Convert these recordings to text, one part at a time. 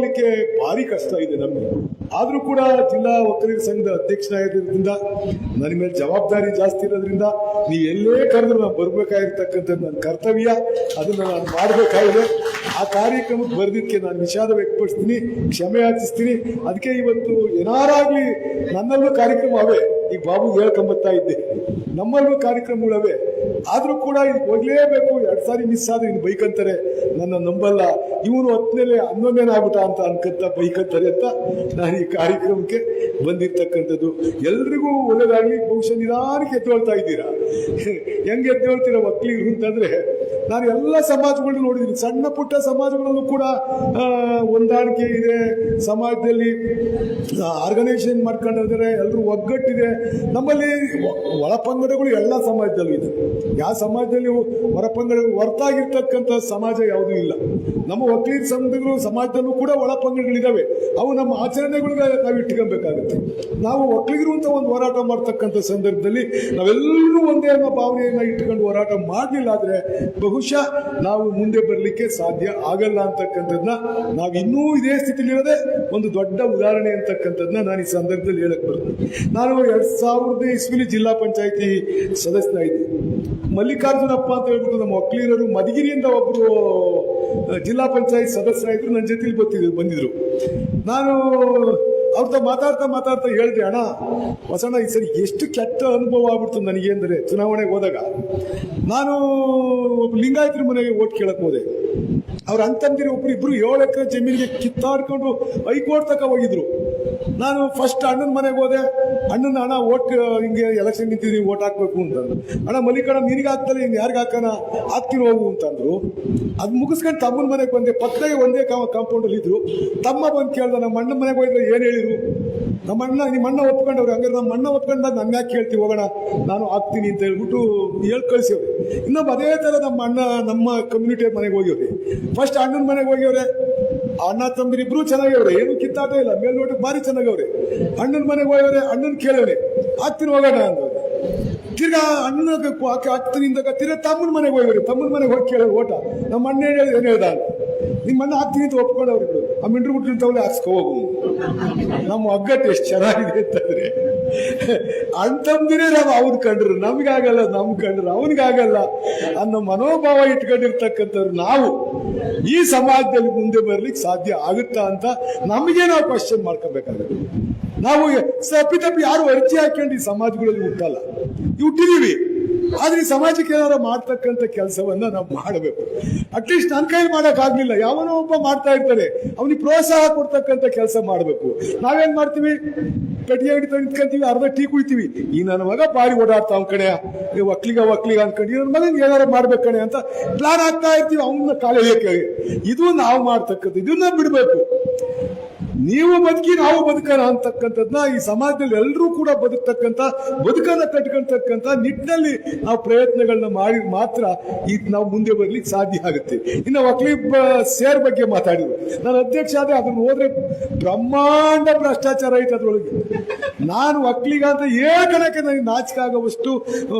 ಲಿಕ್ಕೆ ಭಾರಿ ಕಷ್ಟ ಇದೆ ನಮ್ಗೆ. ಆದ್ರೂ ಕೂಡ ಜಿಲ್ಲಾ ಒಕ್ಕಲಿಗರ ಸಂಘದ ಅಧ್ಯಕ್ಷನಾಗಿರೋದ್ರಿಂದ ನನ್ನ ಮೇಲೆ ಜವಾಬ್ದಾರಿ ಜಾಸ್ತಿ ಇರೋದ್ರಿಂದ ನೀವು ಎಲ್ಲೇ ಕರೆದ್ರು ನಾನು ಬರ್ಬೇಕಾಗಿರ್ತಕ್ಕಂಥದ್ದು ನನ್ನ ಕರ್ತವ್ಯ, ಅದನ್ನ ನಾನು ಮಾಡಬೇಕಾಗಿದೆ. ಆ ಕಾರ್ಯಕ್ರಮಕ್ಕೆ ಬರೆದಿದ್ದಕ್ಕೆ ನಾನು ವಿಷಾದ ವ್ಯಕ್ತಪಡಿಸ್ತೀನಿ, ಕ್ಷಮೆ ಯಾಚಿಸ್ತೀನಿ. ಅದಕ್ಕೆ ಇವತ್ತು ಏನಾರಾಗ್ಲಿ ನನ್ನಲ್ಲೂ ಕಾರ್ಯಕ್ರಮ ಅವೇ, ಈಗ ಬಾಬು ಹೇಳ್ಕೊಂಬತ್ತಾ ಇದ್ದೆ, ನಮ್ಮಲ್ಲೂ ಕಾರ್ಯಕ್ರಮಗಳವೆ. ಆದ್ರೂ ಕೂಡ ಇದು ಹೋಗ್ಲೇಬೇಕು, 2 ಸಾರಿ ಮಿಸ್ ಆದ್ರೆ ಇನ್ನು ಬೈಕಂತಾರೆ, ನನ್ನ ನಂಬಲ್ಲ, ಇವನು 11ನೇ ಆಗ್ಬಿಟ್ಟ ಅಂತ ಅನ್ಕಂತ ಬೈಕಂತಾರೆ ಅಂತ ನಾನು ಈ ಕಾರ್ಯಕ್ರಮಕ್ಕೆ ಬಂದಿರ್ತಕ್ಕಂಥದ್ದು. ಎಲ್ರಿಗೂ ಒಳ್ಳೆದಾಗ್ಲಿ. ಬಹುಶಃ ನಿಧಾನಕ್ಕೆ ಎದ್ದೇಳ್ತಾ ಇದ್ದೀರಾ. ಹೆಂಗೆ ಎದ್ದೇಳ್ತೀರಾ ಒಕ್ಕಲಿಗರು ಅಂತಂದ್ರೆ, ನಾನು ಎಲ್ಲ ಸಮಾಜಗಳನ್ನ ನೋಡಿದ್ದೀನಿ. ಸಣ್ಣ ಪುಟ್ಟ ಸಮಾಜಗಳಲ್ಲೂ ಕೂಡ ಹೊಂದಾಣಿಕೆ ಇದೆ, ಸಮಾಜದಲ್ಲಿ ಆರ್ಗನೈಸೇಷನ್ ಮಾಡ್ಕೊಂಡಿದ್ದಾರೆ, ಎಲ್ಲರೂ ಒಗ್ಗಟ್ಟಿದೆ. ನಮ್ಮಲ್ಲಿ ಒಳಪಂಗಡಗಳು ಎಲ್ಲ ಸಮಾಜದಲ್ಲೂ ಇದೆ. ಯಾವ ಸಮಾಜದಲ್ಲಿ ಹೊರಪಂಗಡಗಳು ಹೊರತಾಗಿರ್ತಕ್ಕಂಥ ಸಮಾಜ ಯಾವುದೂ ಇಲ್ಲ. ನಮ್ಮ ಒಕ್ಕಲಿಗರ ಸಂಘಗಳು ಸಮಾಜದಲ್ಲೂ ಕೂಡ ಒಳಪಂಗಡಗಳಿದ್ದಾವೆ. ಅವು ನಮ್ಮ ಆಚರಣೆಗಳಿಗೆ ನಾವು ಇಟ್ಕೊಬೇಕಾಗುತ್ತೆ. ನಾವು ಒಕ್ಕಲಿಗರು ಅಂತ ಒಂದು ಹೋರಾಟ ಮಾಡ್ತಕ್ಕಂಥ ಸಂದರ್ಭದಲ್ಲಿ ನಾವೆಲ್ಲರೂ ಒಂದೇ ಅನ್ನೋ ಭಾವನೆಯನ್ನ ಇಟ್ಕೊಂಡು ಹೋರಾಟ ಮಾಡಲಿಲ್ಲ ಆದ್ರೆ ಬಹುಶಃ ನಾವು ಮುಂದೆ ಬರಲಿಕ್ಕೆ ಸಾಧ್ಯ ಆಗಲ್ಲ ಅಂತಕ್ಕಂಥದ್ದನ್ನ ನಾವು ಇನ್ನೂ ಇದೇ ಸ್ಥಿತಿಲಿರೋದೇ ಒಂದು ದೊಡ್ಡ ಉದಾಹರಣೆ ಅಂತಕ್ಕಂಥದ್ದನ್ನ ನಾನು ಈ ಸಂದರ್ಭದಲ್ಲಿ ಹೇಳಕ್ ಬರ್ತೀನಿ. ನಾನು 2000 ಇಸ್ವಿಲಿ ಜಿಲ್ಲಾ ಪಂಚಾಯತಿ ಸದಸ್ಯನಾಗಿದ್ದೆ. ಮಲ್ಲಿಕಾರ್ಜುನಪ್ಪ ಅಂತ ಹೇಳ್ಬಿಟ್ಟು ನಮ್ಮ ಒಕ್ಕಲಿಗರು ಮಧುಗಿರಿಯಿಂದ ಒಬ್ಬರು ಜಿಲ್ಲಾ ಪಂಚಾಯತ್ ಸದಸ್ಯರಾಗಿದ್ರು, ನನ್ನ ಜೊತೆಲಿ ಬಂದಿದ್ರು. ನಾನು ಅವ್ರದ್ದು ಮಾತಾಡ್ತಾ ಹೇಳಿದೆ, ಅಣ್ಣ ಹೊಸಣ್ಣ ಈ ಸರಿ ಎಷ್ಟು ಕೆಟ್ಟ ಅನುಭವ ಆಗ್ಬಿಡ್ತು ನನಗೆ ಅಂದರೆ, ಚುನಾವಣೆಗೆ ಹೋದಾಗ ನಾನು ಲಿಂಗಾಯತರ ಮನೆಗೆ ಓಟ್ ಕೇಳಕ್ ಹೋದೆ. ಅವ್ರ ಅಂತಂದಿರಿ ಇಬ್ರು 7 ಎಕರೆ ಜಮೀನಿಗೆ ಕಿತ್ತಾಡ್ಕೊಂಡು ಹೈಕೋರ್ಟ್ ತಕ ಹೋಗಿದ್ರು. ನಾನು ಫಸ್ಟ್ ಅಣ್ಣನ ಮನೆಗೆ ಹೋದೆ. ಅಣ್ಣ ಓಟ್ ಹಿಂಗೆ ಎಲೆಕ್ಷನ್ ನಿಂತಿದ್ದೀನಿ, ಓಟ್ ಹಾಕ್ಬೇಕು ಅಂತಂದ್ರು. ಅಣ್ಣ ಮಲ್ಲಿಕಣ್ಣ ನಿನಗೆ ಹಾಕ್ತಲ್ಲ, ಇನ್ನು ಯಾರಿಗೆ ಹಾಕೋಣ, ಹಾಕ್ತಿರೋ ಹೋಗು ಅಂತಂದ್ರು. ಅದು ಮುಗಿಸ್ಕೊಂಡು ತಮ್ಮನ ಮನೆಗೆ ಬಂದೆ. ಪಕ್ಕದಾಗೆ ಒಂದೇ ಕಾಂಪೌಂಡಲ್ಲಿ ಇದ್ರು. ತಮ್ಮ ಬಂದು ಕೇಳ್ದ, ನಮ್ಮ ಅಣ್ಣನ ಮನೆಗೆ ಹೋಗಿದ್ರೆ ಏನು ಹೇಳಿರು? ನಿಮ್ಮ ಅಣ್ಣ ಒಪ್ಕೊಂಡವ್ರು. ಹಂಗಾರೆ ನಮ್ಮ ಅಣ್ಣ ಒಪ್ಕೊಂಡಾಗ ನನ್ನ ಯಾಕೆ ಕೇಳ್ತೀವಿ, ಹೋಗೋಣ ನಾನು ಹಾಕ್ತೀನಿ ಅಂತ ಹೇಳ್ಬಿಟ್ಟು ಕಳಿಸಿವ್ರೆ. ಇನ್ನೊಬ್ಬ ಅದೇ ಥರ ನಮ್ಮ ಅಣ್ಣ ನಮ್ಮ ಕಮ್ಯುನಿಟಿ ಮನೆಗೆ ಹೋಗಿವ್ರಿ. ಫಸ್ಟ್ ಅಣ್ಣನ ಮನೆಗೆ ಹೋಗಿವ್ರೆ. ಅಣ್ಣ ತಮ್ಮರಿಬ್ರು ಚೆನ್ನಾಗವ್ರೆ, ಏನು ಕಿತ್ತಾಟ ಇಲ್ಲ, ಮೇಲ್ನೋಟಕ್ಕೆ ಭಾರಿ ಚೆನ್ನಾಗವ್ರೆ. ಅಣ್ಣನ ಮನೆಗೆ ಹೋಗವ್ರೆ, ಅಣ್ಣನ್ ಕೇಳವ್ರೆ ಹಾಕ್ತೀನಿ ಹೋಗೋಣ ಅಂದವ್ರೆ. ತಿರ್ಗಾ ಅಣ್ಣನ ಹಾಕ್ತೀನಿ ಅಂದಾಗ ತಿರ್ಗಾ ತಮ್ಮನ ಮನೆಗೆ ಹೋಗಿವ್ರಿ. ತಮ್ಮನ ಮನೆಗೆ ಹೋಗಿ ಕೇಳೋರು ಓಟ. ನಮ್ಮ ಅಣ್ಣ ಏನು ಹೇಳ್ದ, ನಿಮ್ಮ ಅಣ್ಣ ಹಾಕ್ತೀನಿ ಅಂತ ಒಪ್ಕೊಂಡವ್ರು. ಆ ಮಿಂಡ್ರು ಬಿಟ್ಟಿನ ತಗೊಳ್ಳಿ ಹಾಕ್ಸ್ಕೊ ಹೋಗು. ನಮ್ಮ ಒಗ್ಗಟ್ಟು ಎಷ್ಟು ಚೆನ್ನಾಗಿದೆ ಅಂತಂದ್ರೆ, ಅಂತಂದಿರೇ ನಾವು ಅವ್ನು ಕಂಡ್ರು ನಮ್ಗಾಗಲ್ಲ, ಕಂಡ್ರು ಅವನಿಗಾಗಲ್ಲ ಅನ್ನೋ ಮನೋಭಾವ ಇಟ್ಕೊಂಡಿರ್ತಕ್ಕಂಥವ್ರು ನಾವು ಈ ಸಮಾಜದಲ್ಲಿ ಮುಂದೆ ಬರ್ಲಿಕ್ಕೆ ಸಾಧ್ಯ ಆಗುತ್ತಾ ಅಂತ ನಮಗೆ ನಾವು ಕ್ವಶನ್ ಮಾಡ್ಕೋಬೇಕಾಗುತ್ತೆ. ನಾವು ತಪ್ಪಿ ಯಾರು ಅರ್ಜಿ ಹಾಕೊಂಡು ಈ ಸಮಾಜಗಳಲ್ಲಿ ಹುಟ್ಟಲ್ಲ, ಹುಟ್ಟಿದೀವಿ. ಆದ್ರೆ ಈ ಸಮಾಜಕ್ಕೆ ಏನಾದ್ರು ಮಾಡ್ತಕ್ಕಂಥ ಕೆಲಸವನ್ನ ನಾವು ಮಾಡಬೇಕು. ಅಟ್ಲೀಸ್ಟ್ ನನ್ನ ಕೈಲಿ ಮಾಡಕ್ ಆಗ್ಲಿಲ್ಲ, ಯಾವನೋ ಒಬ್ಬ ಮಾಡ್ತಾ ಇರ್ತಾರೆ, ಅವನಿಗೆ ಪ್ರೋತ್ಸಾಹ ಕೊಡ್ತಕ್ಕಂಥ ಕೆಲಸ ಮಾಡಬೇಕು. ನಾವೇನ್ ಮಾಡ್ತೀವಿ, ಪೆಟ್ಟಿಗೆ ಹಿಡಿತ ನಿಂತ್ಕೊಂತೀವಿ, ಅರ್ಧ ಟೀ ಕುಯ್ತೀವಿ. ಈ ನನ್ನ ಮಗ ಬಾರಿ ಓಡಾಡ್ತಾ ಅವ್ನ ಕಡೆ, ಒಕ್ಲಿಗ ಅನ್ಕೊಂಡು ನನ್ನ ಮಗನ್ ಏನಾರು ಮಾಡ್ಬೇಕಣೆ ಅಂತ ಪ್ಲಾನ್ ಆಗ್ತಾ ಇರ್ತೀವಿ. ಅವನ್ನ ಕಾಲೇಜಕ್ಕೆ ಇದು ನಾವು ಮಾಡ್ತಕ್ಕಂಥ, ಇದನ್ನ ಬಿಡ್ಬೇಕು. ನೀವು ಬದುಕಿ ನಾವು ಬದುಕೋಣ ಅಂತಕ್ಕಂಥದ್ನ ಈ ಸಮಾಜದಲ್ಲಿ ಎಲ್ಲರೂ ಕೂಡ ಬದುಕನ್ನ ಕಟ್ಕೊಳ್ತಕ್ಕಂಥ ನಿಟ್ಟಿನಲ್ಲಿ ನಾವು ಪ್ರಯತ್ನಗಳನ್ನ ಮಾಡಿ ಮಾತ್ರ ನಾವು ಮುಂದೆ ಬರ್ಲಿಕ್ಕೆ ಸಾಧ್ಯ ಆಗುತ್ತೆ. ಇನ್ನು ಒಕ್ಕಲಿಗ ಸೇರ್ ಬಗ್ಗೆ ಮಾತಾಡಿದ್ರು. ನಾನು ಅಧ್ಯಕ್ಷ ಆದ್ರೆ ಅದನ್ನ ಹೋದ್ರೆ ಬ್ರಹ್ಮಾಂಡ ಭ್ರಷ್ಟಾಚಾರ ಐತೆ ಅದ್ರೊಳಗೆ. ನಾನು ಒಕ್ಕಲಿಗ ಅಂತ ಹೇಳ್ಕೊಳಕ್ಕೆ ನನಗೆ ನಾಚಿಕೆ ಆಗುವಷ್ಟು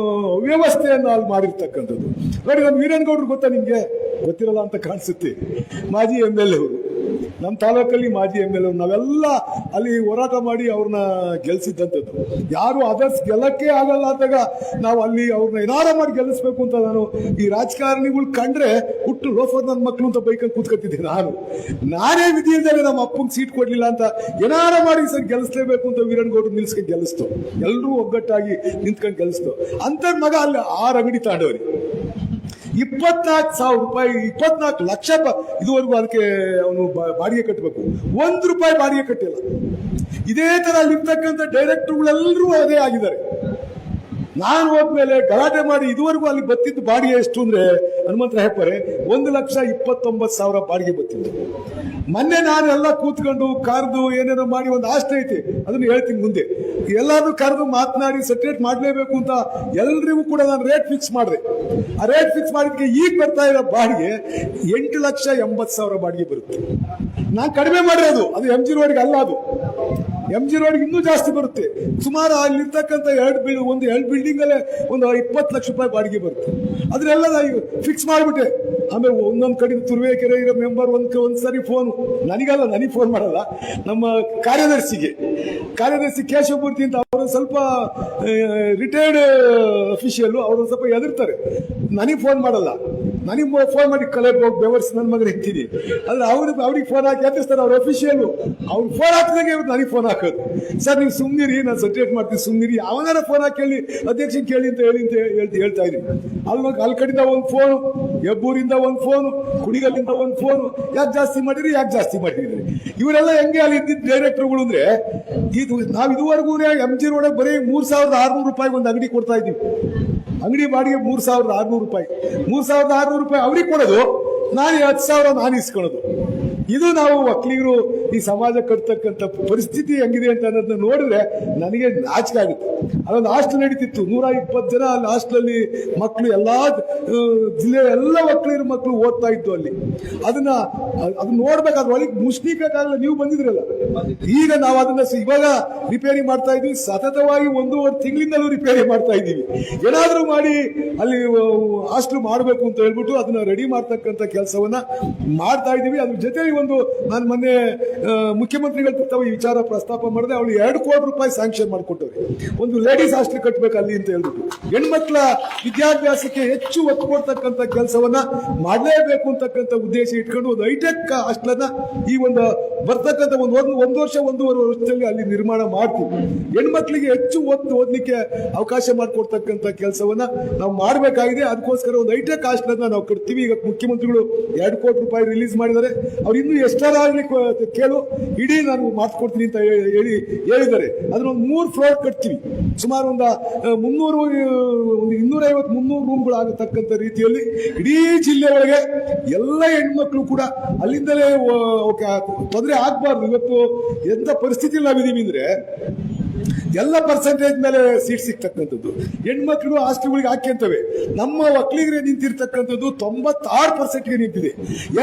ವ್ಯವಸ್ಥೆಯನ್ನು ಅಲ್ಲಿ ಮಾಡಿರ್ತಕ್ಕಂಥದ್ದು. ನೋಡಿ, ನಮ್ಮ ವೀರಣ್ಣಗೌಡ್ರು ಗೊತ್ತಾ ನಿಮ್ಗೆ? ಗೊತ್ತಿರಲ್ಲ ಅಂತ ಕಾಣಿಸುತ್ತೆ. ಮಾಜಿ MLA ಅವರು, ನಮ್ಮ ತಾಲೂಕಲ್ಲಿ ಮಾಜಿ MLA. ನಾವೆಲ್ಲ ಅಲ್ಲಿ ಹೋರಾಟ ಮಾಡಿ ಅವ್ರನ್ನ ಗೆಲ್ಸಿದ್ದಂಥದ್ದು. ಯಾರು ಅದರ್ಸ್ ಗೆಲ್ಲಕ್ಕೆ ಆಗಲ್ಲ ಅಂದಾಗ ನಾವು ಅಲ್ಲಿ ಅವ್ರನ್ನ ಏನಾರ ಮಾಡಿ ಗೆಲ್ಲಿಸ್ಬೇಕು ಅಂತ ನಾನು ಈ ರಾಜಕಾರಣಿಗಳು ಕಂಡ್ರೆ ಹುಟ್ಟು ಲೋಫರ್ ನನ್ನ ಮಕ್ಕಳು ಅಂತ ಬೈಕಲ್ಲಿ ಕೂತ್ಕೊತಿದ್ದೆ. ನಾನೇ ವಿಧಿ ಇಲ್ದೇನೆ ನಮ್ಮ ಅಪ್ಪಂಗೆ ಸೀಟ್ ಕೊಡ್ಲಿಲ್ಲ ಅಂತ ಏನಾರ ಮಾಡಿ ಸರ್ ಗೆಲ್ಲಿಸ್ಲೇಬೇಕು ಅಂತ ವೀರಣ್ಣಗೌಡರು ನಿಲ್ಸ್ಕೊಂಡು ಗೆಲ್ಲಿಸ್ತು. ಎಲ್ಲರೂ ಒಗ್ಗಟ್ಟಾಗಿ ನಿಂತ್ಕೊಂಡು ಗೆಲ್ಲಿಸ್ತು. ಅಂತರ್ ಮಗ ಅಲ್ಲಿ 6 ಅಂಗಡಿ ತಾಂಡವ್ರಿ, 24,000 ರೂಪಾಯಿ, 24 ಲಕ್ಷ ಇದುವರೆಗೂ ಅದಕ್ಕೆ ಅವನು ಬಾಡಿಗೆ ಕಟ್ಟಬೇಕು. 1 ರೂಪಾಯಿ ಬಾಡಿಗೆ ಕಟ್ಟಿಲ್ಲ. ಇದೇ ತರ ಅಲ್ಲಿರ್ತಕ್ಕಂಥ ಡೈರೆಕ್ಟರ್ಗಳೆಲ್ಲರೂ ಅದೇ ಆಗಿದ್ದಾರೆ. ನಾನು ಹೋದ್ಮೇಲೆ ಗಲಾಟೆ ಮಾಡಿ ಇದುವರೆಗೂ ಅಲ್ಲಿ ಬತ್ತಿದ್ದು ಬಾಡಿಗೆ ಎಷ್ಟು ಅಂದ್ರೆ, ಹನುಮಂತರ ಹೆಪ್ಪರೆ 1,29,000 ಬಾಡಿಗೆ ಬತ್ತಿದ್ದು. ಮೊನ್ನೆ ನಾನು ಎಲ್ಲ ಕೂತ್ಕೊಂಡು ಕರೆದು ಏನೇನೋ ಮಾಡಿ ಒಂದು ಆಸ್ತಿ ಐತಿ, ಅದನ್ನು ಹೇಳ್ತೀನಿ ಮುಂದೆ. ಎಲ್ಲಾದ್ರೂ ಕರೆದು ಮಾತನಾಡಿ ಸೆಟ್ರೇಟ್ ಮಾಡಲೇಬೇಕು ಅಂತ ಎಲ್ರಿಗೂ ಕೂಡ ನಾನು ರೇಟ್ ಫಿಕ್ಸ್ ಮಾಡಿದೆ. ಆ ರೇಟ್ ಫಿಕ್ಸ್ ಮಾಡಿದಕ್ಕೆ ಈಗ ಬರ್ತಾ ಇರೋ ಬಾಡಿಗೆ 8,80,000 ಬಾಡಿಗೆ ಬರುತ್ತೆ. ನಾನು ಕಡಿಮೆ ಮಾಡಿರೋದು, ಅದು MG ರೋಡ್ಗೆ ಅಲ್ಲ, ಅದು MG ರೋಡ್ಗೆ ಇನ್ನೂ ಜಾಸ್ತಿ ಬರುತ್ತೆ. ಸುಮಾರು ಅಲ್ಲಿರ್ತಕ್ಕಂಥ ಒಂದು 2 ಬಿಲ್ಡಿಂಗ್ ಅಲ್ಲೇ ಒಂದು 20 ಲಕ್ಷ ರೂಪಾಯಿ ಬಾಡಿಗೆ ಬರುತ್ತೆ. ಅದನ್ನೆಲ್ಲ ಫಿಕ್ಸ್ ಮಾಡಿಬಿಟ್ಟೆ. ಆಮೇಲೆ ಒಂದೊಂದ್ ಕಡೆ ತುರುವೇಕೆರೆ ಇರೋ ಮೆಂಬರ್ ಒಂದ್ಸರಿ ಫೋನ್ ನನಗೆ ಫೋನ್ ಮಾಡಲ್ಲ, ನಮ್ಮ ಕಾರ್ಯದರ್ಶಿ ಕೇಶವಮೂರ್ತಿ ಅಂತ ಅವರು ಸ್ವಲ್ಪ ರಿಟೈರ್ಡ್ ಅಫಿಷಿಯಲ್, ಅವರು ಸ್ವಲ್ಪ ಎದುರ್ತಾರೆ, ನನಗೆ ಫೋನ್ ಮಾಡಲ್ಲ. ನನಗೆ ಫೋನ್ ಮಾಡಿ ಬೆವರ್ಸ್ ನನ್ನ ಮಗನ ಹೆಂಗ್ತೀನಿ ಅಂದ್ರೆ ಅವ್ರಿಗೆ ಫೋನ್ ಹಾಕಿ ಎತ್ತಿಸ್ತಾರೆ, ಅವ್ರ ಅಫಿಷಿಯಲ್. ಅವ್ರು ಫೋನ್ ಹಾಕಿದಾಗ ಇವ್ರು ನನಗೆ ಫೋನ್ ಹಾಕೋದು, ಸರ್ ನೀವು ಸುಮ್ನಿರಿ, ನಾನು ಸಬ್ಜೆಕ್ಟ್ ಮಾಡ್ತೀನಿ ಸುಮ್ನಿರಿ, ಅವನಾರ ಫೋನ್ ಹಾಕಿ ಕೇಳಿ ಅಧ್ಯಕ್ಷ ಕೇಳಿ ಅಂತ ಹೇಳ್ತಾ ಇದ್ದೀನಿ. ಅಲ್ಲಿ ಕಡೆಯಿಂದ ಒಂದು ಫೋನು, ಹೆಬ್ಬೂರಿಂದ ಒಂದು ಫೋನು, ಕುಣಿಗಲ್ಲಿಂದ ಒಂದು ಫೋನು, ಯಾಕೆ ಜಾಸ್ತಿ ಮಾಡಿರಿ ಇವರೆಲ್ಲ ಹೆಂಗೆ ಅಲ್ಲಿ ಇದ್ದಿದ್ದ ಡೈರೆಕ್ಟರ್ಗಳು ಅಂದ್ರೆ, ನಾವು ಇದುವರೆಗೂ MG ರೋಡ್ ಬರೀ 3600 ರೂಪಾಯಿ ಒಂದು ಅಂಗಡಿ ಕೊಡ್ತಾ ಇದ್ದೀವಿ. ಅಂಗಡಿ ಬಾಡಿಗೆ 3600 ರೂಪಾಯಿ, 3600 ರೂಪಾಯಿ ಅವ್ರಿಗೆ ಕೊಡೋದು, ನಾನು 10,000 ನಾನು ಇಸ್ಕೊಳ್ಳೋದು. ಇದು ನಾವು ಒಕ್ಕಲಿಗರು ಈ ಸಮಾಜ ಕಟ್ತಕ್ಕಂಥ ಪರಿಸ್ಥಿತಿ ಹೆಂಗಿದೆ ಅಂತ ಅನ್ನೋದನ್ನ ನೋಡಿದ್ರೆ ನನಗೆ ನಾಚಿಕೆ ಆಗುತ್ತೆ. ಅದೊಂದು ಹಾಸ್ಟೆಲ್ ನಡೀತಿತ್ತು, 120 ಜನ ಅಲ್ಲಿ ಹಾಸ್ಟೆಲಲ್ಲಿ ಮಕ್ಕಳು, ಎಲ್ಲಾ ಜಿಲ್ಲೆಯ ಎಲ್ಲ ಒಕ್ಕಲಿಗರ ಮಕ್ಕಳು ಓದ್ತಾ ಇತ್ತು ಅಲ್ಲಿ. ಅದನ್ನ ನೋಡ್ಬೇಕಾದ್ರೆ ಒಳಗೆ ಮುಷ್ಟಿಕಾಗಲ್ಲ. ನೀವು ಬಂದಿದ್ರಲ್ಲ, ಈಗ ನಾವು ಅದನ್ನ ಇವಾಗ ರಿಪೇರಿ ಮಾಡ್ತಾ ಇದೀವಿ, ಸತತವಾಗಿ 1.5 ತಿಂಗಳಿಂದಲೂ ರಿಪೇರಿ ಮಾಡ್ತಾ ಇದ್ದೀವಿ. ಏನಾದ್ರೂ ಮಾಡಿ ಅಲ್ಲಿ ಹಾಸ್ಟೆಲ್ ಮಾಡಬೇಕು ಅಂತ ಹೇಳ್ಬಿಟ್ಟು ಅದನ್ನ ರೆಡಿ ಮಾಡ್ತಕ್ಕಂಥ ಕೆಲಸವನ್ನ ಮಾಡ್ತಾ ಇದ್ದೀವಿ. ಅದ್ರ ಜೊತೆ ನಾನು ಮೊನ್ನೆ ಮುಖ್ಯಮಂತ್ರಿಗಳ ಈ ವಿಚಾರ ಪ್ರಸ್ತಾಪ ಮಾಡಿದೆ. ಅವಳು 2 ಕೋಟಿ ರೂಪಾಯಿ ಸ್ಯಾಂಕ್ಷನ್ ಮಾಡಿಕೊಟ್ಟವ್ರೆ, ಒಂದು ಲೇಡೀಸ್ ಹಾಸ್ಟೆಲ್ ಕಟ್ಟಬೇಕು ಅಲ್ಲಿ ಅಂತ ಹೇಳ್ಬಿಟ್ಟು. ಹೆಣ್ಮಕ್ಳ ವಿದ್ಯಾಭ್ಯಾಸಕ್ಕೆ ಹೆಚ್ಚು ಒತ್ತು ಕೊಡ್ತಕ್ಕಂಥ ಕೆಲಸವನ್ನ ಮಾಡಲೇಬೇಕು ಅಂತಕ್ಕಂಥ ಉದ್ದೇಶ ಇಟ್ಕೊಂಡು ಒಂದು ಹೈಟೆಕ್ ಹಾಸ್ಟೆಲ್ ಈ ಒಂದು ಬರ್ತಕ್ಕಂಥ ಒಂದು ವರ್ಷ 1.5 ವರ್ಷದಲ್ಲಿ ಅಲ್ಲಿ ನಿರ್ಮಾಣ ಮಾಡ್ತೀವಿ. ಹೆಣ್ಮಕ್ಳಿಗೆ ಹೆಚ್ಚು ಓದ್ಲಿಕ್ಕೆ ಅವಕಾಶ ಮಾಡಿಕೊಡ್ತಕ್ಕಂಥ ಕೆಲಸವನ್ನ ನಾವು ಮಾಡಬೇಕಾಗಿದೆ. ಅದಕ್ಕೋಸ್ಕರ ಒಂದು ಹೈಟೆಕ್ ಹಾಸ್ಟೆಲ್ ನಾವು ಕಟ್ತೀವಿ. ಈಗ ಮುಖ್ಯಮಂತ್ರಿಗಳು 2 ಕೋಟಿ ರೂಪಾಯಿ ರಿಲೀಸ್ ಮಾಡಿದ್ದಾರೆ. ಅವ್ರು ಇನ್ನೂ ಎಷ್ಟಾಗಲಿ ಕೇಳು, ಇಡೀ ನಾನು ಮಾಡಿಸ್ಕೊಡ್ತೀನಿ ಅಂತ ಹೇಳಿದ್ದಾರೆ. ಅದನ್ನ ಒಂದು 3 ಫ್ಲೋರ್ ಕಟ್ತೀವಿ. ಸುಮಾರು ಒಂದು 250-300 ರೂಮ್ಗಳು ಆಗತಕ್ಕಂಥ ರೀತಿಯಲ್ಲಿ ಇಡೀ ಜಿಲ್ಲೆ ಒಳಗೆ ಎಲ್ಲ ಹೆಣ್ಮಕ್ಳು ಕೂಡ ಅಲ್ಲಿಂದಲೇ ತೊಂದರೆ ಆಗ್ಬಾರ್ದು. ಇವತ್ತು ಎಂತ ಪರಿಸ್ಥಿತಿಯಲ್ಲಿ ನಾವಿದೀವಿ ಅಂದ್ರೆ ಎಲ್ಲ ಪರ್ಸೆಂಟೇಜ್ ಮೇಲೆ ಸೀಟ್ ಸಿಗ್ತಕ್ಕಂಥದ್ದು, ಹೆಣ್ಮಕ್ಳು ಹಾಸ್ಟೆಲ್ಗಳಿಗೆ ಹಾಕ್ಯಂತವೆ. ನಮ್ಮ ಒಕ್ಕಲಿಗರಿಗೆ ನಿಂತಿರ್ತಕ್ಕಂಥದ್ದು 96% ನಿಂತಿದೆ,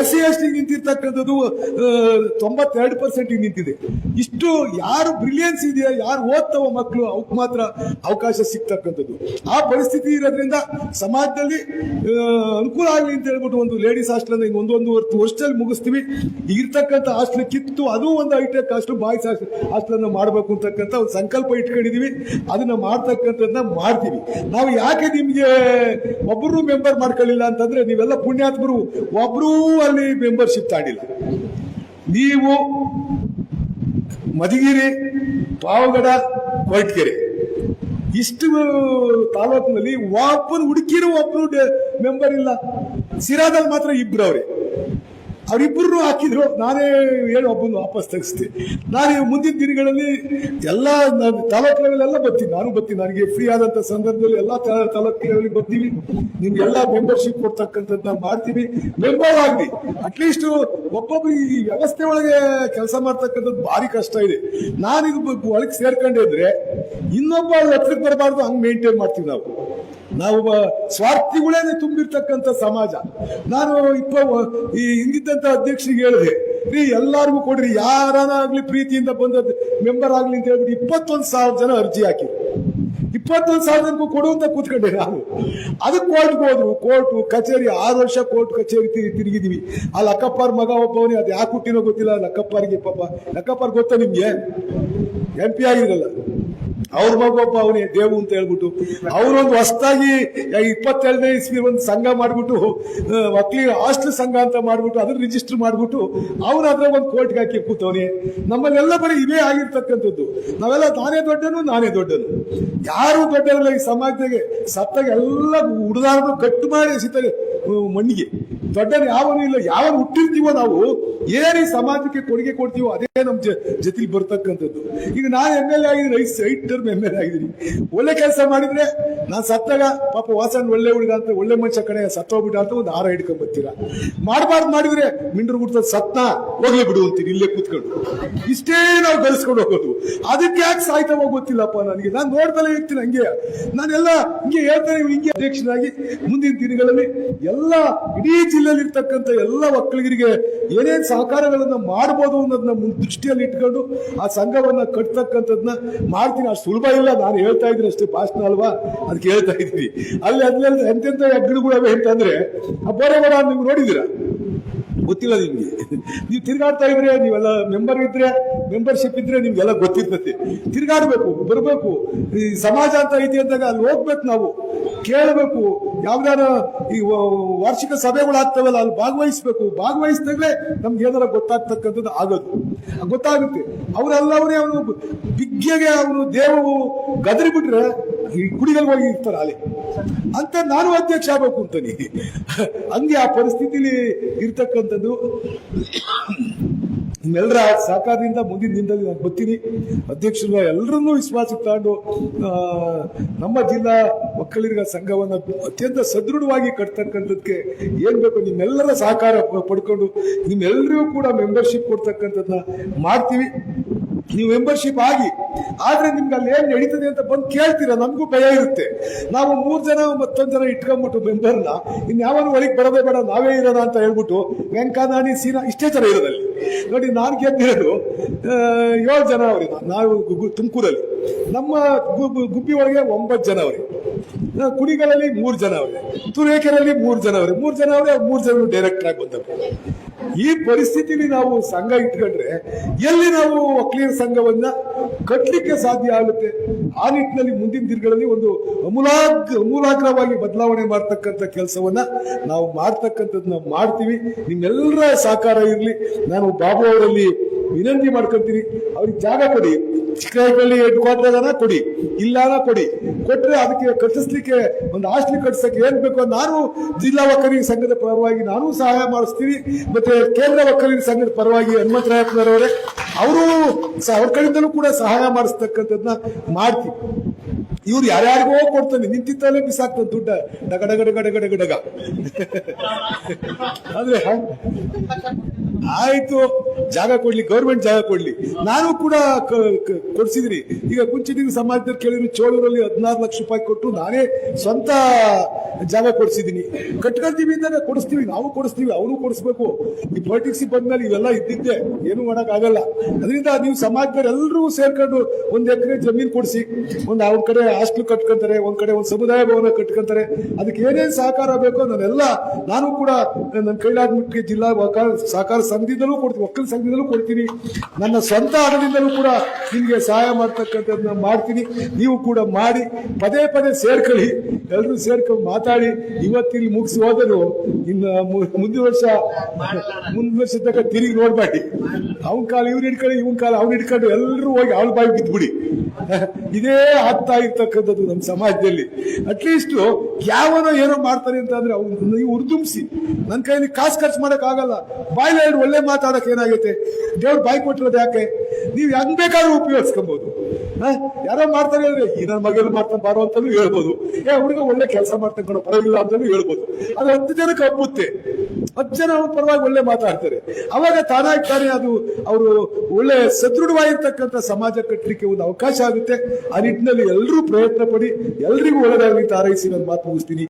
SC ST ನಿಂತಿರ್ತಕ್ಕಂಥದ್ದು 92% ನಿಂತಿದೆ. ಇಷ್ಟು ಯಾರು ಬ್ರಿಲಿಯನ್ಸ್ ಇದೆಯಾ, ಯಾರು ಓದ್ತವ ಮಕ್ಕಳು, ಅವಕ್ಕೆ ಮಾತ್ರ ಅವಕಾಶ ಸಿಗ್ತಕ್ಕಂಥದ್ದು. ಆ ಪರಿಸ್ಥಿತಿ ಇರೋದ್ರಿಂದ ಸಮಾಜದಲ್ಲಿ ಅನುಕೂಲ ಆಗಲಿ ಅಂತ ಹೇಳ್ಬಿಟ್ಟು ಒಂದು ಲೇಡೀಸ್ ಹಾಸ್ಟೆಲ್ ಅನ್ನು 1.5 ವರ್ಷದಲ್ಲಿ ಮುಗಿಸ್ತೀವಿ. ಇರ್ತಕ್ಕಂಥ ಹಾಸ್ಟೆಲ್ ಕಿತ್ತು ಅದು ಒಂದು ಹೈಟೆಕ್ ಹಾಸ್ಟೆಲ್, ಬಾಯ್ಸ್ ಹಾಸ್ಟೆಲ್ ಅನ್ನು ಮಾಡಬೇಕು ಅಂತಕ್ಕಂಥ ಒಂದು ಸಂಕಲ್ಪ ಇಟ್ಕೊಂಡಿದೀವಿ. ಅದನ್ನ ಮಾಡ್ತಕ್ಕಂಥದ್ದನ್ನ ಮಾಡ್ತೀವಿ. ನಾವು ಯಾಕೆ ನಿಮ್ಗೆ ಒಬ್ಬರು ಮೆಂಬರ್ ಮಾಡ್ಕೊಳ್ಳಿಲ್ಲ ಅಂತಂದ್ರೆ, ನೀವೆಲ್ಲ ಪುಣ್ಯಾತ್ಮರು, ಒಬ್ರು ಅಲ್ಲಿ ಮೆಂಬರ್ಶಿಪ್ ತಾಡಿಲ್ಲ. ನೀವು ಮಧುಗಿರಿ, ಪಾವಗಡ, ಕೊರಟಗೆರೆ ಇಷ್ಟು ತಾಲೂಕಿನಲ್ಲಿ ಒಬ್ಬರು ಹುಡುಕಿರೋ ಒಬ್ರು ಮೆಂಬರ್ ಇಲ್ಲ. ಸಿರಾದಲ್ಲಿ ಮಾತ್ರ 2 ಅವ್ರೆ. ಅವರಿಬ್ಬರು ಹಾಕಿದ್ರು, ನಾನೇ ಹೇಳಿ ಒಬ್ಬನು ವಾಪಸ್ ತೆಗಿಸ್ತೆ. ನಾನು ಮುಂದಿನ ದಿನಗಳಲ್ಲಿ ಎಲ್ಲ ತಾಲೂಕು ಲೆವೆಲ್ ಎಲ್ಲ ಬರ್ತೀನಿ, ನಾನು ಬರ್ತೀನಿ. ನನಗೆ ಫ್ರೀ ಆದಂತ ಸಂದರ್ಭದಲ್ಲಿ ಎಲ್ಲ ತಾಲೂಕು ಲೆವೆಲ್ ಬರ್ತೀವಿ. ನಿಮ್ಗೆಲ್ಲ ಮೆಂಬರ್ಶಿಪ್ ಕೊಡ್ತಕ್ಕಂಥದ್ದನ್ನ ಮಾಡ್ತೀವಿ. ಮೆಂಬರ್ ಆಗಲಿ, ಅಟ್ಲೀಸ್ಟ್ ಒಬ್ಬೊಬ್ಬರು ಈ ವ್ಯವಸ್ಥೆ ಒಳಗೆ ಕೆಲಸ ಮಾಡ್ತಕ್ಕಂಥದ್ದು ಭಾರಿ ಕಷ್ಟ ಇದೆ. ನಾನು ಇದು ಒಳಗೆ ಸೇರ್ಕೊಂಡಿದ್ರೆ ಇನ್ನೊಬ್ಬ ಹತ್ರಕ್ಕೆ ಬರಬಾರ್ದು, ಹಂಗೆ ಮೇಂಟೈನ್ ಮಾಡ್ತೀವಿ ನಾವು ಸ್ವಾರ್ಥಿಗಳೇ ತುಂಬಿರ್ತಕ್ಕಂಥ ಸಮಾಜ. ನಾನು ಈ ಹಿಂದಿದ್ದಂತ ಅಧ್ಯಕ್ಷರಿಗೆ ಹೇಳಿದೆ, ಎಲ್ಲಾರ್ಗು ಕೊಡ್ರಿ, ಯಾರಾಗ್ಲಿ ಪ್ರೀತಿಯಿಂದ ಬಂದ ಮೆಂಬರ್ ಆಗ್ಲಿ ಅಂತ ಹೇಳ್ಬಿಟ್ಟು 21,000 ಜನ ಅರ್ಜಿ ಹಾಕಿದ್ರು. 21,000 ಜನಕ್ಕೂ ಕೊಡುವಂತ ಕೂತ್ಕೊಂಡೆ ನಾನು. ಅದಕ್ಕೆ ಕೋರ್ಟ್ಗೆ ಹೋದ್ರು, ಕೋರ್ಟ್ ಕಚೇರಿ 6 ವರ್ಷ ಕೋರ್ಟ್ ಕಚೇರಿ ತಿರುಗಿದೀವಿ. ಆ ಲಕ್ಕಪ್ಪರ್ ಮಗ ಒಬ್ಬವನೇ, ಅದು ಯಾಕೆ ಹುಟ್ಟಿನೋ ಗೊತ್ತಿಲ್ಲ. ಲಕ್ಕಪ್ಪರಿಗೆ ಪಾಪ, ಲಕ್ಕಪ್ಪರ್ ಗೊತ್ತಾ ನಿಮ್ಗೆ, MP ಆಗಿರಲ್ಲ, ಅವ್ರ ಮಗೊಬ್ಬ ಅವನೇ ದೇವು ಅಂತ ಹೇಳ್ಬಿಟ್ಟು ಅವರೊಂದು ಹೊಸದಾಗಿ 27ನೇ ಇಸ್ವಿ ಒಂದು ಸಂಘ ಮಾಡ್ಬಿಟ್ಟು ಒಕ್ಕಲಿಗ ಹಾಸ್ಟೆಲ್ ಸಂಘ ಅಂತ ಮಾಡ್ಬಿಟ್ಟು ಅದನ್ನ ರಿಜಿಸ್ಟರ್ ಮಾಡ್ಬಿಟ್ಟು ಅವನ ಅದ್ರ ಒಂದು ಕೋರ್ಟ್ಗೆ ಹಾಕಿ ಕೂತವನೇ. ನಮ್ಮಲ್ಲೆಲ್ಲ ಬರೀ ಇವೇ ಆಗಿರ್ತಕ್ಕಂಥದ್ದು. ನಾವೆಲ್ಲ ನಾನೇ ದೊಡ್ಡನು, ಯಾರು ದೊಡ್ಡರಲ್ಲ ಈ ಸಮಾಜದಾಗೆ. ಸತ್ತಾಗ ಎಲ್ಲ ಹುಡುಗಾರನು ಕಟ್ಟು ಮಾಡಿ ಎಸಿತಾರೆ ಮಣ್ಣಿಗೆ. ದೊಡ್ಡನು ಯಾವನು ಇಲ್ಲ. ಯಾವನು ಹುಟ್ಟಿರ್ತೀವೋ ನಾವು, ಏನೇ ಸಮಾಜಕ್ಕೆ ಕೊಡುಗೆ ಕೊಡ್ತೀವೋ ಅದೇ ನಮ್ ಜೊತೆಲಿ ಬರ್ತಕ್ಕಂಥದ್ದು. ಈಗ ನಾನು MLA ಆಗಿದ್ದೀನಿ, 5 ಟರ್ಮ್ MLA ಆಗಿದ್ದೀನಿ. ಒಳ್ಳೆ ಕೆಲಸ ಮಾಡಿದ್ರೆ ನಾನು ಸತ್ತಾಗ ಪಾಪ ವಾಸನ್ ಒಳ್ಳೆ ಹುಡುಗ ಅಂತ, ಒಳ್ಳೆ ಮನುಷ್ಯ ಕಡೆ ಸತ್ತೋಗ್ಬಿಟ್ಟ ಅಂತ ಒಂದು ಹಾರ ಹಿಡ್ಕೊಂಡ್ ಬರ್ತೀರಾ. ಮಾಡಬಾರ್ದು ಮಾಡಿದ್ರೆ ಮಿಂಡ್ರು ಬಿಡ್ತದ, ಸತ್ನ ಹೋಗ್ಲಿ ಬಿಡು ಅಂತೀನಿ ಇಲ್ಲೇ ಕೂತ್ಕೊಂಡು. ಇಷ್ಟೇ ನಾವು ಗಳಿಸ್ಕೊಂಡು ಹೋಗೋದು. ಅದಕ್ಕೆ ಯಾಕೆ ಸಾಯ್ತಾವ ಗೊತ್ತಿಲ್ಲಪ್ಪ ನನಗೆ. ನಾನು ನೋಡ್ದಲೇ ಇರ್ತೀನಿ ಹಂಗೆ. ನಾನೆಲ್ಲ ಹಿಂಗೆ ಹೇಳ್ತಾನೆ, ಹಿಂಗೆ ಅಧ್ಯಕ್ಷನಾಗಿ ಮುಂದಿನ ದಿನಗಳಲ್ಲಿ ಎಲ್ಲ ಇಡೀ ಜಿಲ್ಲೆಯಲ್ಲಿ ಇರ್ತಕ್ಕಂಥ ಎಲ್ಲ ಒಕ್ಕಲಿಗರಿಗೆ ಏನೇನ್ ಸಹಕಾರಗಳನ್ನ ಮಾಡಬಹುದು ಅನ್ನೋದನ್ನ ದೃಷ್ಟಿಯಲ್ಲಿ ಇಟ್ಕೊಂಡು ಆ ಸಂಘವನ್ನ ಕಟ್ತಕ್ಕಂಥದ್ನ ಮಾಡ್ತೀನಿ. ಅಷ್ಟು ಸುಲಭ ಇಲ್ಲ, ನಾನು ಹೇಳ್ತಾ ಇದ್ದೀನಿ ಅಷ್ಟೇ, ಭಾಷಣ ಅಲ್ವಾ, ಅದಕ್ಕೆ ಹೇಳ್ತಾ ಇದ್ದೀನಿ. ಅಲ್ಲಿ ಎಂತೆಂತ ಹೆಗ್ಗಣಗಳು ಅಂತಂದ್ರೆ ಆ ಬೋರೆಗೌಡ ನೀವು ನೋಡಿದ್ದೀರಾ, ಗೊತ್ತಿಲ್ಲ ನಿಮ್ಗೆ. ನೀವು ತಿರ್ಗಾಡ್ತಾ ಇದ್ರೆ, ನೀವೆಲ್ಲ ಮೆಂಬರ್ಶಿಪ್ ಇದ್ರೆ ನಿಮ್ಗೆಲ್ಲ ಗೊತ್ತಿರ್ತದೆ. ತಿರ್ಗಾಡ್ಬೇಕು, ಬರಬೇಕು. ಈ ಸಮಾಜ ಅಂತ ಐತಿ ಅಂದಾಗ ಅಲ್ಲಿ ಹೋಗ್ಬೇಕು, ನಾವು ಕೇಳಬೇಕು. ಯಾವ್ದಾರ ಈ ವಾರ್ಷಿಕ ಸಭೆಗಳು ಆಗ್ತವಲ್ಲ, ಅಲ್ಲಿ ಭಾಗವಹಿಸಿದಾಗಲೇ ನಮ್ಗೆ ಏನಾರ ಗೊತ್ತಾಗ್ತಕ್ಕಂಥದ್ದು ಗೊತ್ತಾಗುತ್ತೆ. ಅವರೆಲ್ಲವರೇ ಅವನು ಬಿಗ್ಗೆಗೆ ಅವನು ದೇವರು ಗದರಿ ಬಿಟ್ರೆ ಈ ಕುಡಿಗಲ್ ಹೋಗಿ ಇರ್ತಾರೆ ಅಲ್ಲಿ ಅಂತ ನಾನು ಅಧ್ಯಕ್ಷ ಆಗ್ಬೇಕು ಅಂತಾನೆ. ಹಂಗೆ ಆ ಪರಿಸ್ಥಿತಿಲಿ ಇರ್ತಕ್ಕಂಥದ್ದು. ನಿಮ್ಮೆಲ್ಲರ ಸಹಕಾರದಿಂದ ಮುಂದಿನ ದಿನದಲ್ಲಿ ನಾನು ಬರ್ತೀನಿ. ಅಧ್ಯಕ್ಷರು ಎಲ್ಲರನ್ನೂ ವಿಶ್ವಾಸಕ್ಕೆ ತಗೊಂಡು ನಮ್ಮ ಜಿಲ್ಲಾ ಒಕ್ಕಲಿಗರ ಸಂಘವನ್ನು ಅತ್ಯಂತ ಸದೃಢವಾಗಿ ಕಟ್ತಕ್ಕಂಥದ್ದಕ್ಕೆ ಏನ್ ಬೇಕು ನಿಮ್ಮೆಲ್ಲರ ಸಹಕಾರ ಪಡ್ಕೊಂಡು ನಿಮ್ಮೆಲ್ಲರಿಗೂ ಕೂಡ ಮೆಂಬರ್ಶಿಪ್ ಕೊಡ್ತಕ್ಕಂಥದ್ದನ್ನ ಮಾಡ್ತೀವಿ. ನೀವು ಮೆಂಬರ್ಶಿಪ್ ಆದ್ರೆ ನಿಮ್ಗೆ ಅಲ್ಲಿ ಏನ್ ನಡೀತದೆ ಅಂತ ಬಂದು ಕೇಳ್ತೀರಾ, ನಮಗೂ ಭಯ ಇರುತ್ತೆ. ನಾವು 3 ಜನ ಮತ್ತೊಂದು ಜನ ಇಟ್ಕೊಂಡ್ಬಿಟ್ಟು ಮೆಂಬರ್ನ ಇನ್ಯಾವನು ಒಳಗೆ ಬರೋದೇ ಬೇಡ, ನಾವೇ ಇರೋಣ ಅಂತ ಹೇಳ್ಬಿಟ್ಟು ವೆಂಕನಾಣಿ ಸೀನಾ ಇಷ್ಟೇ ಜನ ಇರೋದಲ್ಲಿ ನೋಡಿ. ನಾನು ಗೆದ್ದಿರೋದು 7 ಜನ ಅವ್ರಿ. ನಾವು ತುಮಕೂರಲ್ಲಿ ನಮ್ಮ ಗುಬ್ಬಿ ಒಳಗೆ 9 ಜನ ಅವ್ರಿ. ಕುಣಿಗಳಲ್ಲಿ 3 ಜನ ಅವ್ರೆ, ತುರೇಕೆರೆಯಲ್ಲಿ 3 ಜನ ಅವ್ರೆ. 3 ಜನ ಅವ್ರೆ, 3 ಜನ ಡೈರೆಕ್ಟರ್ ಆಗಿ ಬಂದವರು. ಈ ಪರಿಸ್ಥಿತಿಲಿ ನಾವು ಸಂಘ ಇಟ್ಕೊಂಡ್ರೆ ಎಲ್ಲಿ ನಾವು ಒಕ್ಕಲಿಗರ ಸಂಘವನ್ನ ಕಟ್ಟಲಿಕ್ಕೆ ಸಾಧ್ಯ ಆಗುತ್ತೆ. ಆ ನಿಟ್ಟಿನಲ್ಲಿ ಮುಂದಿನ ದಿನಗಳಲ್ಲಿ ಒಂದು ಅಮೂಲಾಗ್ರವಾಗಿ ಬದಲಾವಣೆ ಮಾಡ್ತಕ್ಕಂಥ ಕೆಲಸವನ್ನ ನಾವು ಮಾಡ್ತಕ್ಕಂಥದ್ದನ್ನ ಮಾಡ್ತೀವಿ. ನಿಮ್ಮೆಲ್ಲರ ಸಹಕಾರ ಇರಲಿ. ನಾನು ಬಾಬು ಅವರಲ್ಲಿ ವಿನಂತಿ ಮಾಡ್ಕೊಂತೀನಿ, ಅವ್ರಿಗೆ ಜಾಗ ಕೊಡಿ. ಚಿಕ್ಕಹಳ್ಳಿ ಹೆಡ್ ಕ್ವಾರ್ಟರ್ ಕೊಡಿ, ಇಲ್ಲಾನ ಕೊಟ್ರೆ ಅದಕ್ಕೆ ಕಟ್ಟಿಸ್ಲಿಕ್ಕೆ ಒಂದು ಹಾಸ್ಟೆಲ್ ಕಟ್ಸಕ್ಕೆ ಏನ್ ಬೇಕೋ ನಾನು ಜಿಲ್ಲಾ ಒಕ್ಕಲಿಗರ ಸಂಘದ ಪರವಾಗಿ ನಾನು ಸಹಾಯ ಮಾಡಿಸ್ತೀನಿ. ಮತ್ತೆ ಕೇಂದ್ರ ಒಕ್ಕಲಿಗರ ಸಂಘದ ಪರವಾಗಿ ಹನುಮಂತರಾಯಪ್ಪನವರೇ ಅವ್ರ ಕಡೆಯಿಂದಲೂ ಕೂಡ ಸಹಾಯ ಮಾಡಿಸ್ತಕ್ಕಂಥದ್ದನ್ನ ಮಾಡ್ತೀವಿ. ಇವ್ರು ಯಾರ್ಯಾರಿಗೋ ಕೊಡ್ತಾನೆ, ನಿಂತಿತ್ತಲ್ಲೇ ಬಿಸಾಕ್ತಾನೆ ದುಡ್ಡ ಡಗ ಅಂದ್ರೆ ಆಯ್ತು, ಜಾಗ ಕೊಡ್ಲಿ, ಗೌರ್ಮೆಂಟ್ ಜಾಗ ಕೊಡ್ಲಿ. ನಾನು ಕೂಡ ಕೊಡ್ಸಿದ್ರಿ. ಈಗ ಕುಂಚಿಟಿಗ ಸಮಾಜದಲ್ಲಿ ಕೇಳಿದ್ರು, ಚೋಳೂರಲ್ಲಿ 16 ಲಕ್ಷ ರೂಪಾಯಿ ಕೊಟ್ಟು ನಾನೇ ಸ್ವಂತ ಜಾಗ ಕೊಡ್ಸಿದೀನಿ. ಕಟ್ಕೊಳ್ತೀವಿ ಅಂದಾಗ ಕೊಡಿಸ್ತೀವಿ, ನಾವು ಕೊಡಿಸ್ತೀವಿ, ಅವರು ಕೊಡಿಸ್ಬೇಕು. ಈ ಪೊಲಿಟಿಕ್ಸ್ ಬಂದ್ಮೇಲೆ ಇವೆಲ್ಲ ಇದ್ದಿದ್ದೆ, ಏನು ಮಾಡಕ್ ಆಗಲ್ಲ. ಅದರಿಂದ ನೀವು ಸಮಾಜದವ್ರು ಎಲ್ಲರೂ ಸೇರ್ಕೊಂಡು 1 ಎಕರೆ ಜಮೀನು ಕೊಡಿಸಿ, ಒಂದ್ ಅವ್ರ ಕಡೆ ಹಾಸ್ಟೆಲ್ ಕಟ್ಕೊಂತಾರೆ, ಒಂದ್ ಕಡೆ ಒಂದು ಸಮುದಾಯ ಭವನ ಕಟ್ಕೊಂತಾರೆ. ಅದಕ್ಕೆ ಏನೇನ್ ಸಹಕಾರ ಬೇಕೋ ನಾನು ಕೂಡ ನನ್ನ ಕೈಲಾದ ಮಟ್ಟಿಗೆ ಜಿಲ್ಲಾ ಸಹಕಾರ ಸಂಘದಿಂದಲೂ ಕೊಡ್ತೀನಿ, ಒಕ್ಕಲ ಸಂಘದಿಂದಲೂ ಕೊಡ್ತೀನಿ. ನನ್ನ ಸ್ವಂತ ಹಣದಿಂದಲೂ ಕೂಡ ನಿಮ್ಗೆ ಸಹಾಯ ಮಾಡ್ತಕ್ಕಂಥದ್ದನ್ನ ಮಾಡ್ತೀನಿ. ನೀವು ಕೂಡ ಮಾಡಿ, ಪದೇ ಸೇರ್ಕೊಳ್ಳಿ, ಎಲ್ಲರೂ ಸೇರ್ಕೊಂಡು ಮಾತಾಡಿ. ಇವತ್ತಿಲ್ಲಿ ಮುಗಿಸಿ ಹೋದರು ಇನ್ನು ಮುಂದಿನ ವರ್ಷ ತನಕ ತಿರುಗಿ ನೋಡ್ಬೇಡಿ. ಅವನ ಕಾಲ ಇವ್ರು ಹಿಡ್ಕೊಳ್ಳಿ, ಇವನ್ ಕಾಲ ಅವ್ನು ಹಿಡ್ಕೊಂಡು ಎಲ್ಲರೂ ಹೋಗಿ ಅವಳ ಬಾಯಿ ಬಿದ್ದುಬಿಡಿ. ಇದೇ ಆಗ್ತಾ ಇರ್ತಕ್ಕಂಥದ್ದು ನಮ್ಮ ಸಮಾಜದಲ್ಲಿ. ಅಟ್ಲೀಸ್ಟ್ ಯಾವನೋ ಏನೋ ಮಾಡ್ತಾರೆ ಅಂತ ಅಂದ್ರೆ ನೀವು ಉರ್ದುಂಬಿಸಿ. ನನ್ನ ಕೈಯಲ್ಲಿ ಕಾಸು ಖರ್ಚು ಮಾಡಕ್ ಆಗಲ್ಲ. ಬಾಯ್ಲಿ ಒಳ್ಳೆ ಮಾತಾಡಕ್ ಏನಾಗೈತೆ? ದೇವ್ರು ಬಾಯಿ ಕೊಟ್ಟಿರೋದು ಯಾಕೆ? ನೀವು ಹೆಂಗ್ ಬೇಕಾದ್ರೂ ಉಪಯೋಗಿಸ್ಕೊಬಹುದು. ಯಾರೋ ಮಾಡ್ತಾರೆ ಅಂದ್ರೆ ಈ ನನ್ನ ಮಗೇನು ಮಾಡ್ತಾನೆ ಬಾರೋ ಅಂತಾನು ಹೇಳ್ಬೋದು. ಹುಡುಗ ಒಳ್ಳೆ ಕೆಲಸ ಮಾಡ್ತಾನೆ ಕಣೋ ಪರವಾಗಿಲ್ಲ ಅಂತಾನು ಹೇಳ್ಬೋದು. ಅದು 10 ಜನಕ್ಕೆ ಹಬ್ಬುತ್ತೆ. 10 ಜನ ಅವ್ರ ಪರವಾಗಿ ಒಳ್ಳೆ ಮಾತಾಡ್ತಾರೆ. ಅವಾಗ ತಾನೇ ಅದು ಅವರು ಒಳ್ಳೆ ಸದೃಢವಾಗಿರ್ತಕ್ಕಂಥ ಸಮಾಜ ಕಟ್ಟಲಿಕ್ಕೆ ಒಂದು ಅವಕಾಶ ಆಗುತ್ತೆ. ಆ ನಿಟ್ಟಿನಲ್ಲಿ ಎಲ್ಲರೂ ಪ್ರಯತ್ನ ಪಡಿ, ಎಲ್ರಿಗೂ ಒಳ್ಳೆದಾಗಲಿ ಅಂತ ಹಾರೈಸಿ ನನ್ನ ಮಾತು ಮುಗಿಸ್ತೀನಿ.